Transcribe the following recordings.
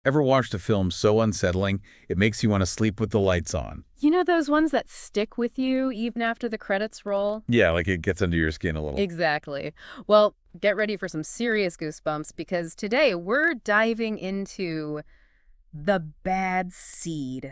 Ever watched a film so unsettling, it makes you want to sleep with the lights on? You know those ones that stick with you even after the credits roll? Yeah, like it gets under your skin a little. Exactly. Well, get ready for some serious goosebumps because today we're diving into The Bad Seed,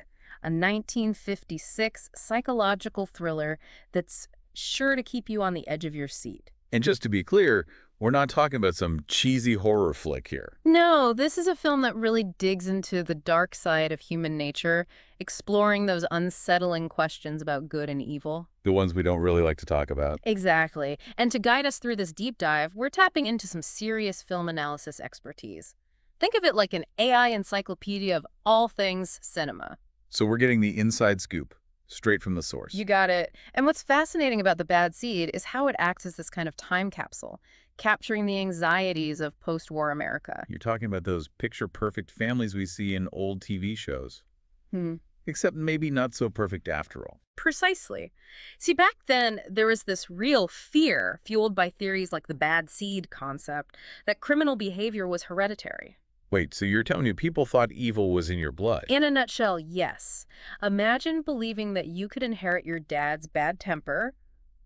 a 1956 psychological thriller that's sure to keep you on the edge of your seat. And just to be clear, we're not talking about some cheesy horror flick here. No, this is a film that really digs into the dark side of human nature, exploring those unsettling questions about good and evil. The ones we don't really like to talk about. Exactly. And to guide us through this deep dive, we're tapping into some serious film analysis expertise. Think of it like an AI encyclopedia of all things cinema. So we're getting the inside scoop, straight from the source. You got it. And what's fascinating about The Bad Seed is how it acts as this kind of time capsule, capturing the anxieties of post-war America. You're talking about those picture-perfect families we see in old TV shows. Except maybe not so perfect after all. Precisely. See, back then, there was this real fear, fueled by theories like the bad seed concept, that criminal behavior was hereditary. Wait, so you're telling me people thought evil was in your blood? In a nutshell, yes. Imagine believing that you could inherit your dad's bad temper,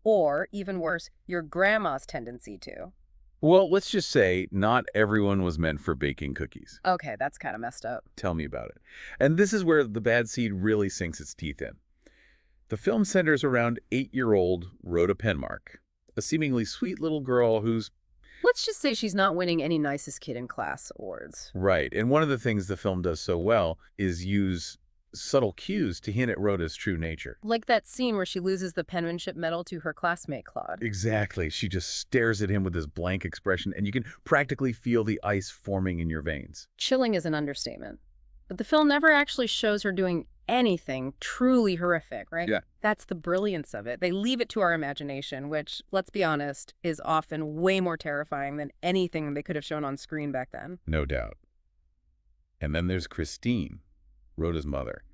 or, even worse, your grandma's tendency to. Well, let's just say not everyone was meant for baking cookies. Okay, that's kind of messed up. Tell me about it. And this is where The Bad Seed really sinks its teeth in. The film centers around 8-year-old Rhoda Penmark, a seemingly sweet little girl who's Let's just say she's not winning any nicest kid in class awards. right. And one of the things the film does so well is use subtle cues to hint at Rhoda's true nature. Like that scene where she loses the penmanship medal to her classmate, Claude. Exactly. She just stares at him with this blank expression, and you can practically feel the ice forming in your veins. Chilling is an understatement. But the film never actually shows her doing anything truly horrific, right? Yeah. That's the brilliance of it. They leave it to our imagination, which, let's be honest, is often way more terrifying than anything they could have shown on screen back then. No doubt. And then there's Christine, Rhoda's mother.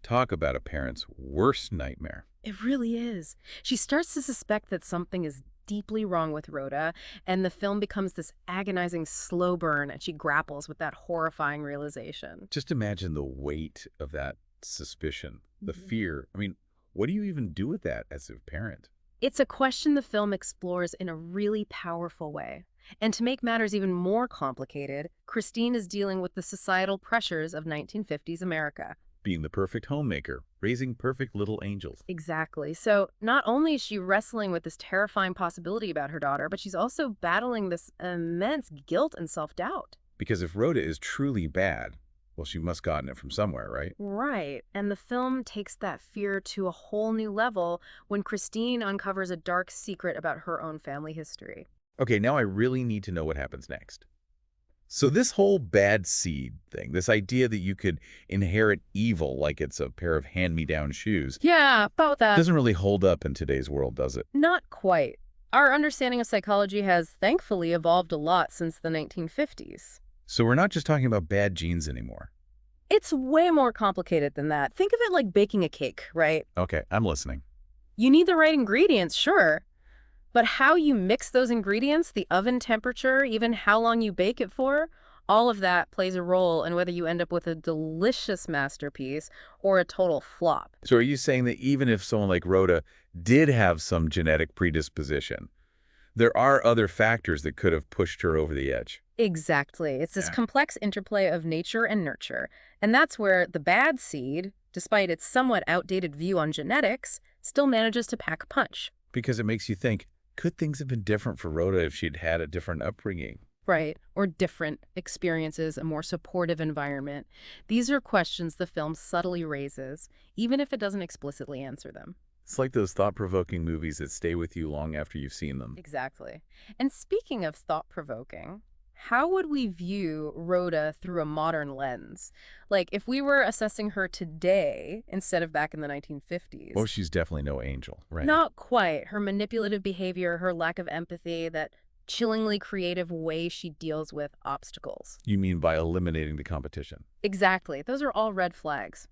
Talk about a parent's worst nightmare. It really is. She starts to suspect that something is deeply wrong with Rhoda, and the film becomes this agonizing slow burn, and she grapples with that horrifying realization. Just imagine the weight of that suspicion, the fear. I mean, what do you even do with that as a parent? It's a question the film explores in a really powerful way. And to make matters even more complicated, Christine is dealing with the societal pressures of 1950s America. Being the perfect homemaker, raising perfect little angels. Exactly. So not only is she wrestling with this terrifying possibility about her daughter, but she's also battling this immense guilt and self-doubt. Because if Rhoda is truly bad, well, she must have gotten it from somewhere, right? Right. And the film takes that fear to a whole new level when Christine uncovers a dark secret about her own family history. Okay, now I really need to know what happens next. So this whole bad seed thing, this idea that you could inherit evil like it's a pair of hand-me-down shoes, Yeah, about that. doesn't really hold up in today's world, does it? Not quite. Our understanding of psychology has thankfully evolved a lot since the 1950s. So we're not just talking about bad genes anymore. It's way more complicated than that. Think of it like baking a cake, right? Okay, I'm listening. You need the right ingredients, sure. But how you mix those ingredients, the oven temperature, even how long you bake it for, all of that plays a role in whether you end up with a delicious masterpiece or a total flop. So are you saying that even if someone like Rhoda did have some genetic predisposition, there are other factors that could have pushed her over the edge? Exactly. It's this Yeah. complex interplay of nature and nurture. And that's where the bad seed, despite its somewhat outdated view on genetics, still manages to pack a punch. Because it makes you think, could things have been different for Rhoda if she'd had a different upbringing? Right. Or different experiences, a more supportive environment. These are questions the film subtly raises, even if it doesn't explicitly answer them. It's like those thought-provoking movies that stay with you long after you've seen them. Exactly. And speaking of thought-provoking, how would we view Rhoda through a modern lens? Like, if we were assessing her today instead of back in the 1950s. Oh, she's definitely no angel, right? Not quite. Her manipulative behavior, her lack of empathy, that chillingly creative way she deals with obstacles. You mean by eliminating the competition? Exactly. Those are all red flags.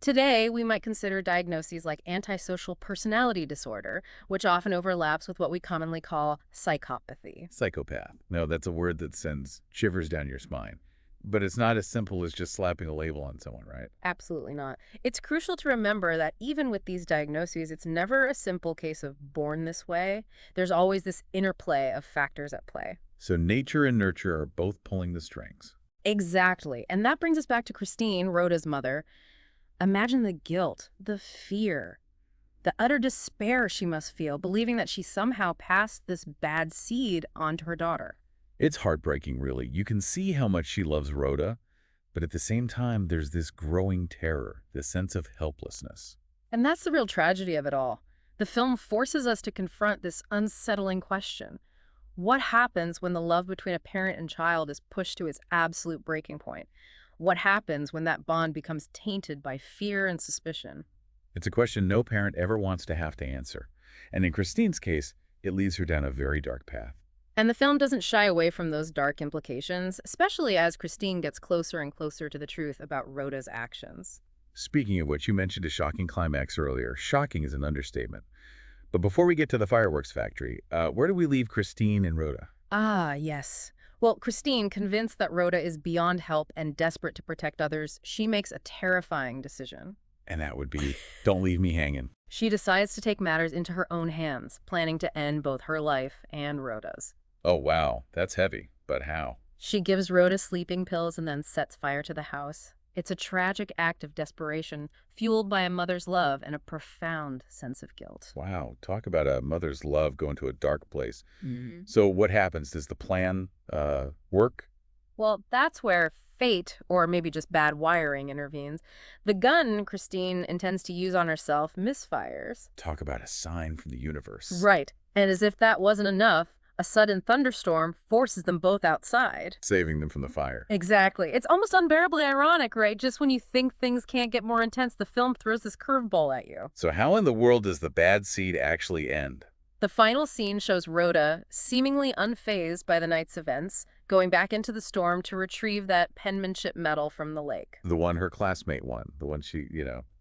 Today, we might consider diagnoses like antisocial personality disorder, which often overlaps with what we commonly call psychopathy. Psychopath. No, that's a word that sends shivers down your spine. But it's not as simple as just slapping a label on someone, right? Absolutely not. It's crucial to remember that even with these diagnoses, it's never a simple case of born this way. There's always this interplay of factors at play. So nature and nurture are both pulling the strings. Exactly. And that brings us back to Christine, Rhoda's mother. Imagine the guilt, the fear, the utter despair she must feel, believing that she somehow passed this bad seed on to her daughter. It's heartbreaking, really. You can see how much she loves Rhoda, but at the same time, there's this growing terror, this sense of helplessness. And that's the real tragedy of it all. The film forces us to confront this unsettling question. What happens when the love between a parent and child is pushed to its absolute breaking point? What happens when that bond becomes tainted by fear and suspicion? It's a question no parent ever wants to have to answer. And in Christine's case, it leads her down a very dark path. And the film doesn't shy away from those dark implications, especially as Christine gets closer and closer to the truth about Rhoda's actions. Speaking of which, you mentioned a shocking climax earlier. Shocking is an understatement. But before we get to the fireworks factory, where do we leave Christine and Rhoda? Ah, yes. Well, Christine, convinced that Rhoda is beyond help and desperate to protect others, she makes a terrifying decision. And that would be, don't leave me hanging. She decides to take matters into her own hands, planning to end both her life and Rhoda's. Oh, wow. That's heavy. But how? She gives Rhoda sleeping pills and then sets fire to the house. It's a tragic act of desperation, fueled by a mother's love and a profound sense of guilt. Wow. Talk about a mother's love going to a dark place. Mhm. So what happens? Does the plan work? Well, that's where fate, or maybe just bad wiring, intervenes. The gun Christine intends to use on herself misfires. Talk about a sign from the universe. Right. And as if that wasn't enough, a sudden thunderstorm forces them both outside. Saving them from the fire. Exactly. It's almost unbearably ironic, right? Just when you think things can't get more intense, the film throws this curveball at you. So how in the world does the bad seed actually end? The final scene shows Rhoda, seemingly unfazed by the night's events, going back into the storm to retrieve that penmanship medal from the lake. The one her classmate won. The one she,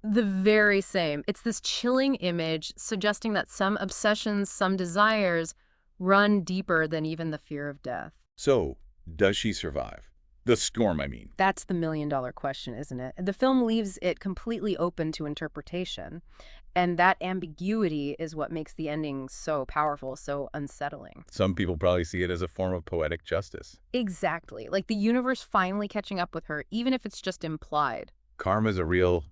The very same. It's this chilling image suggesting that some obsessions, some desires, run deeper than even the fear of death. So, does she survive? The storm, I mean. That's the million-dollar question, isn't it? The film leaves it completely open to interpretation. And that ambiguity is what makes the ending so powerful, so unsettling. Some people probably see it as a form of poetic justice. Exactly. Like the universe finally catching up with her, even if it's just implied. Karma's a real,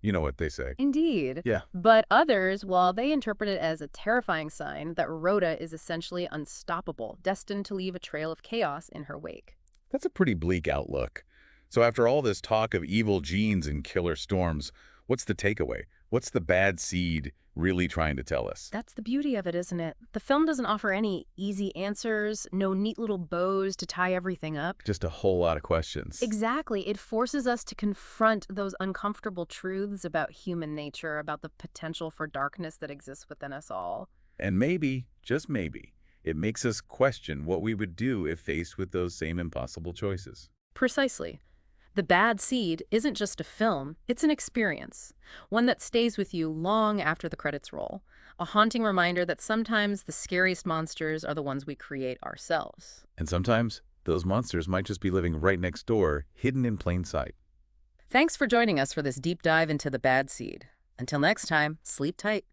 you know what they say. Indeed. Yeah. But others, well, they interpret it as a terrifying sign that Rhoda is essentially unstoppable, destined to leave a trail of chaos in her wake. That's a pretty bleak outlook. So after all this talk of evil genes and killer storms, what's the takeaway? What's the bad seed really trying to tell us? That's the beauty of it, isn't it? The film doesn't offer any easy answers, no neat little bows to tie everything up. Just a whole lot of questions. Exactly. It forces us to confront those uncomfortable truths about human nature, about the potential for darkness that exists within us all. And maybe, just maybe, it makes us question what we would do if faced with those same impossible choices. Precisely. The Bad Seed isn't just a film, it's an experience, one that stays with you long after the credits roll, a haunting reminder that sometimes the scariest monsters are the ones we create ourselves. And sometimes, those monsters might just be living right next door, hidden in plain sight. Thanks for joining us for this deep dive into The Bad Seed. Until next time, sleep tight.